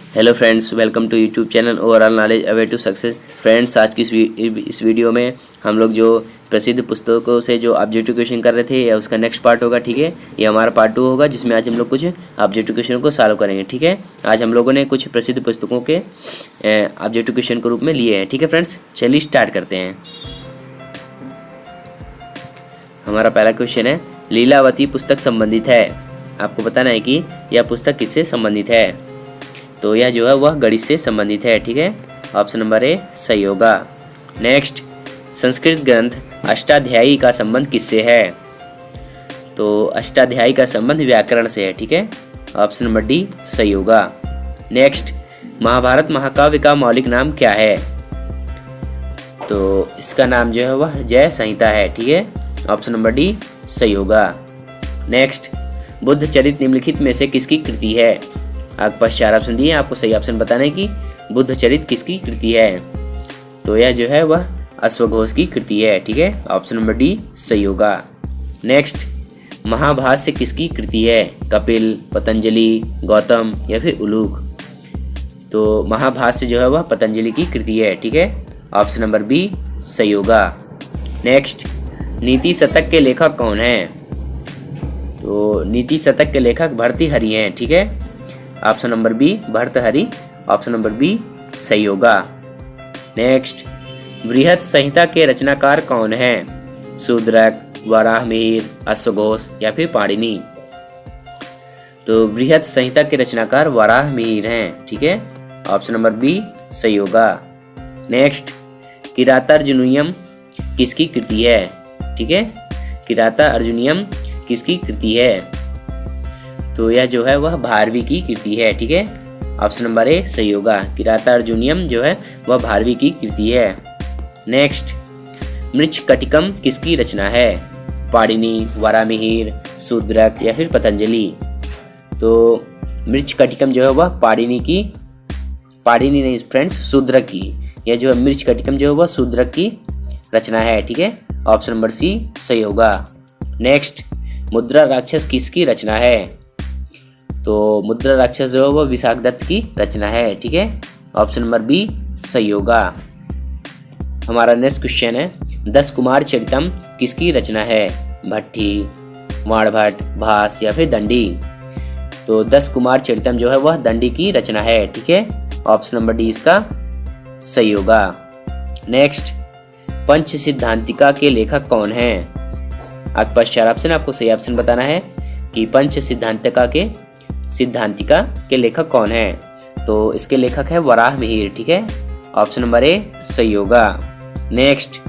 Hello friends, welcome to YouTube channel overall knowledge away to success. Friends, आज की इस video में हम लोग जो प्रसिद्ध पुस्तकों से जो ऑब्जेक्टिव क्वेश्चन कर रहे थे या उसका नेक्स्ट पार्ट होगा। ठीक है, ये हमारा पार्ट 2 होगा जिसमें आज हम लोग कुछ ऑब्जेक्टिव क्वेश्चन को सॉल्व करेंगे। ठीक है, आज हम लोगों ने कुछ प्रसिद्ध पुस्तकों के ऑब्जेक्टिव क्वेश्चन के रूप में लिए हैं। ठीक है फ्रेंड्स, चलिए स्टार्ट करते हैं। हमारा पहला क्वेश्चन है, लीलावती पुस्तक संबंधित है। आपको बताना है कि यह पुस्तक किससे संबंधित है। तो यह जो है वह गणित से संबंधित है। ठीक है, ऑप्शन नंबर ए सही होगा। नेक्स्ट, संस्कृत ग्रंथ अष्टाध्यायी का संबंध किससे है। तो अष्टाध्यायी का संबंध व्याकरण से है। ठीक है, ऑप्शन नंबर डी सही होगा। नेक्स्ट, महाभारत महाकाव्य का मौलिक नाम क्या है। तो इसका नाम जो है वह जय संहिता है। ठीक है, ऑप्शन नंबर डी सही होगा। नेक्स्ट, बुद्ध चरित निम्नलिखित में से किसकी कृति है। आपके पास 4 ऑप्शन दिए, आपको सही ऑप्शन बताना है कि बुद्ध चरित किसकी कृति है। तो यह जो है वह अश्वघोष की कृति है। ठीक है, ऑप्शन नंबर डी सही होगा। नेक्स्ट, महाभाष्य किसकी कृति है। कपिल, पतंजलि, गौतम या फिर उलूक। तो महाभाष्य जो है वह पतंजलि की कृति है। ठीक है, ऑप्शन नंबर बी सही होगा। नेक्स्ट, नीति शतक के लेखक कौन हैं। तो नीति शतक के लेखक भर्तृहरि हैं। ठीक है, option number B Bhartrihari, option number B सही होगा। नेक्स्ट, बृहत संहिता के रचनाकार कौन हैं। शूद्रक, वराहमिहिर, अश्वघोष या फिर पाणिनि। तो बृहत संहिता के रचनाकार वराहमिहिर हैं। ठीक है, ऑप्शन नंबर बी सही होगा। नेक्स्ट, किरातार्जुनीयम किसकी कृति है। ठीक है, किरातार्जुनीयम किसकी कृति है। तो यह जो है वह भारवी की कृति है। ठीक है, ऑप्शन नंबर ए सही होगा। किरातार्जुनीयम जो है वह भारवी की कृति है। नेक्स्ट, मृच्छकटिकम किसकी रचना है। पाणिनि, वराहमिहिर, शूद्रक या फिर पतंजलि। तो मृच्छकटिकम जो है वह पाणिनि नहीं फ्रेंड्स, शूद्रक की। यह जो है मृच्छकटिकम जो है वह शूद्रक की रचना है। ठीक है, ऑप्शन नंबर सी सही होगा। नेक्स्ट, मुद्रा राक्षस किसकी रचना है। तो मुद्रा राक्षस जो है वह विशाखदत्त की रचना है। ठीक है, ऑप्शन नंबर बी सही होगा। हमारा नेक्स्ट क्वेश्चन है, 10 कुमार चरितम किसकी रचना है। भट्टी, वाणभट्ट, भास या फिर दंडी। तो 10 कुमार चरितम जो है वह दंडी की रचना है। ठीक है, ऑप्शन नंबर डी इसका सही होगा। नेक्स्ट, पंच सिद्धांतिका के लेखक कौन हैं। आपके पास 4 ऑप्शन, आपको सही ऑप्शन बताना है कि पंच सिद्धांतिका के लेखक कौन हैं। तो इसके लेखक है वराहमिहिर। ठीक है, ऑप्शन नंबर ए सही होगा। नेक्स्ट,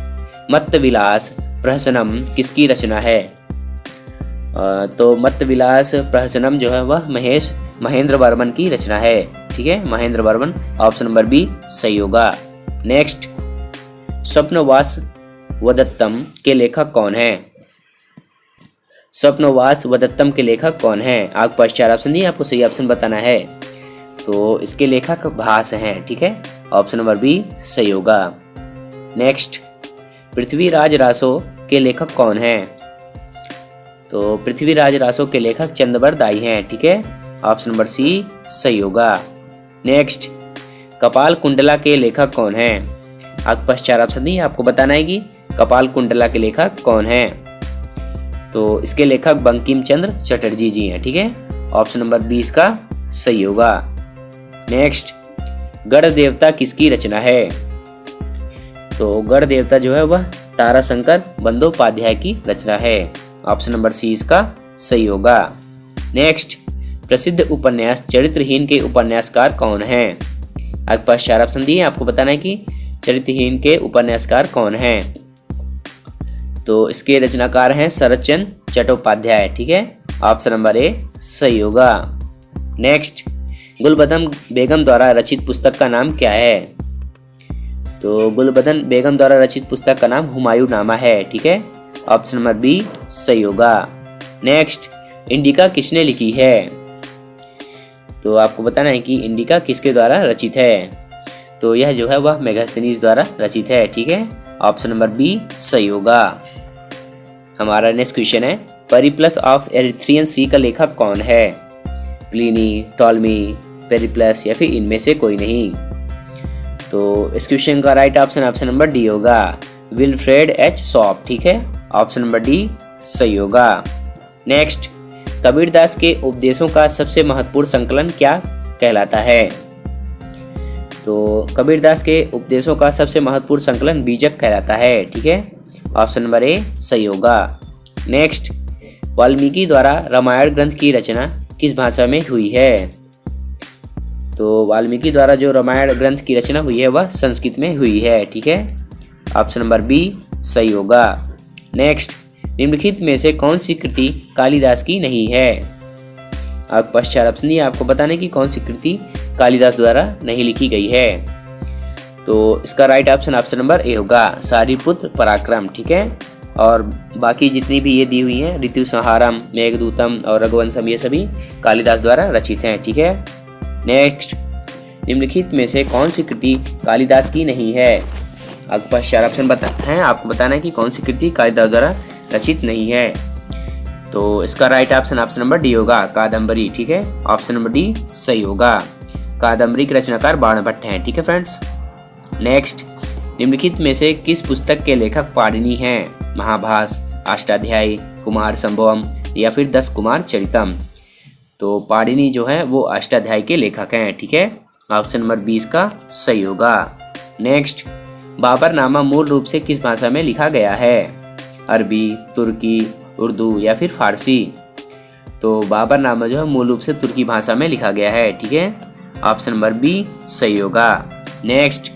मत्तविलास प्रहसनम किसकी रचना है। तो मत्तविलास प्रहसनम जो है वह महेंद्र वर्मन की रचना है। ठीक है, Mahendra Varman, option number B सही होगा। नेक्स्ट, स्वप्नवास वदत्तम के लेखक कौन हैं। स्वप्नवास वदत्तम के लेखक कौन हैं। आपके पास 4 ऑप्शन दिए, आपको सही ऑप्शन बताना है। तो इसके लेखक भास हैं। ठीक है, ऑप्शन नंबर बी सही होगा। नेक्स्ट, पृथ्वीराज रासो के लेखक कौन हैं। तो पृथ्वीराज रासो के लेखक चंद्रबर दाई हैं। ठीक है, ऑप्शन नंबर सी सही होगा। नेक्स्ट, कपाल कुंडला के लेखक कौन हैं। आपके पास 4 ऑप्शन दिए, आपको बताना है कि कपाल कुंडला के लेखक कौन हैं। तो इसके लेखक बंकिम चंद्र चटर्जी जी हैं। ठीक है, ऑप्शन नंबर बी इसका सही होगा। नेक्स्ट, गढ़ देवता किसकी रचना है। तो गढ़ देवता जो है वह ताराशंकर बंदोपाध्याय की रचना है। ऑप्शन नंबर सी इसका सही होगा। नेक्स्ट, प्रसिद्ध उपन्यास चरित्रहीन के उपन्यासकार कौन हैं। आपके पास 4 ऑप्शन दिए, आपको बताना है कि चरित्रहीन के उपन्यासकार कौन हैं। तो इसके रचनाकार हैं शरतचंद्र चट्टोपाध्याय। ठीक है, ऑप्शन नंबर ए सही होगा। नेक्स्ट, गुलबदन बेगम द्वारा रचित पुस्तक का नाम क्या है। तो गुलबदन बेगम द्वारा रचित पुस्तक का नाम हुमायूं नामा है। ठीक है, ऑप्शन नंबर बी सही होगा। नेक्स्ट, इंडिका किसने लिखी है। तो आपको बताना है कि इंडिका किसके द्वारा रचित है। तो यह जो है वह मेगास्थनीज द्वारा रचित है। ठीक है, ऑप्शन नंबर बी सही होगा। हमारा नेक्स्ट क्वेश्चन है, पेरिप्लस ऑफ एरिथ्रियन सी का लेखक कौन है। प्लिनी, टॉलमी, पेरिप्लस या फिर इनमें से कोई नहीं। तो इस क्वेश्चन का राइट ऑप्शन नंबर डी होगा, विल्फ्रेड एच शॉप। ठीक है, ऑप्शन नंबर डी सही होगा। नेक्स्ट, कबीरदास के उपदेशों का सबसे महत्वपूर्ण संकलन क्या कहलाता है? तो कबीरदास के उपदेशों का सबसे महत्वपूर्ण संकलन बीजक कहलाता है। ठीक है, ऑप्शन नंबर ए सही होगा। नेक्स्ट, वाल्मीकि द्वारा रामायण ग्रंथ की रचना किस भाषा में हुई है? तो वाल्मीकि द्वारा जो रामायण ग्रंथ की रचना हुई है वह संस्कृत में हुई है। ठीक है, ऑप्शन नंबर बी सही होगा। नेक्स्ट, निम्नलिखित में से कौन सी कृति कालिदास की नहीं है? आपके पास 4 ऑप्शन दिए, आपको बताने की कौन सी कृति कालिदास द्वारा नहीं लिखी गई है। तो इसका राइट ऑप्शन नंबर ए होगा, सारीपुत्र पराक्रम। ठीक है, और बाकी जितनी भी ये दी हुई हैं, ऋतु संहारम, मेघदूतम और रघुवंशम, ये सभी कालिदास द्वारा रचित हैं। ठीक है, नेक्स्ट, निम्नलिखित में से कौन सी कृति कालिदास की नहीं है? आपके पास 4 ऑप्शन हैं, आपको बताना है कि कौन सी कृति कालिदास द्वारा रचित नहीं है। तो इसका राइट ऑप्शन नंबर डी होगा, कादम्बरी। ठीक है, ऑप्शन नंबर डी सही होगा। कादम्बरी के रचनाकार बाणभट्ट हैं। ठीक है फ्रेंड्स। नेक्स्ट, निम्नलिखित में से किस पुस्तक के लेखक पाणिनि हैं? महाभास, अष्टाध्यायी, कुमार संभवम या फिर 10 कुमार चरितम। तो पाणिनि जो है वो अष्टाध्यायी के लेखक हैं। ठीक है, ऑप्शन नंबर 20 का सही होगा। नेक्स्ट, बाबरनामा मूल रूप से किस भाषा में लिखा गया है? अरबी, तुर्की, उर्दू या फिर फारसी। तो बाबरनामा जो है मूल रूप से तुर्की भाषा में लिखा गया है। ठीक है, ऑप्शन नंबर बी सही होगा। नेक्स्ट,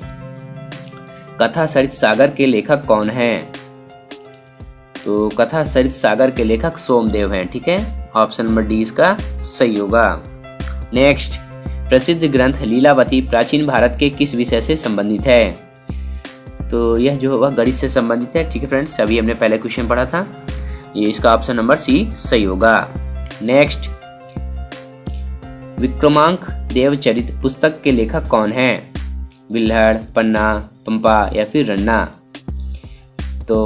कथा सरित सागर के लेखक कौन हैं? तो कथा सरित सागर के लेखक सोमदेव हैं। ठीक है, ऑप्शन नंबर डी इसका सही होगा। नेक्स्ट, प्रसिद्ध ग्रंथ लीलावती प्राचीन भारत के किस विषय से संबंधित है? तो यह जो वह गणित से संबंधित है। ठीक है फ्रेंड्स, अभी हमने पहले क्वेश्चन पढ़ा था, ये इसका ऑप्शन नंबर सी सही होगा। नेक्स्ट, विक्रमांक देवचरित पुस्तक के लेखक कौन हैं? बिल्हड़, पन्ना, पंपा या फिर रन्ना। तो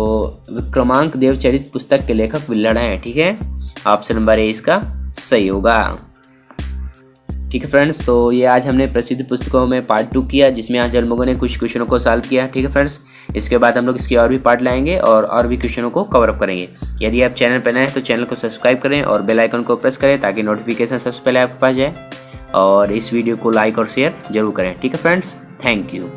विक्रमांक देवचरित पुस्तक के लेखक बिल्हड़ हैं। ठीक है, ऑप्शन नंबर ए इसका सही होगा। ठीक है फ्रेंड्स, तो ये आज हमने प्रसिद्ध पुस्तकों में पार्ट 2 किया, जिसमें आज हम लोगों ने कुछ क्वेश्चनों को सॉल्व किया। ठीक है फ्रेंड्स, इसके बाद हम लोग इसके और भी पार्ट लाएंगे और भी क्वेश्चनों को कवर अप करेंगे। यदि आप चैनल पर नए हैं तो चैनल को सब्सक्राइब करें और बेल आइकन को प्रेस करें ताकि नोटिफिकेशन सबसे पहले आपके पास जाए, और इस वीडियो को लाइक और शेयर जरूर करें। ठीक है फ्रेंड्स, थैंक यू।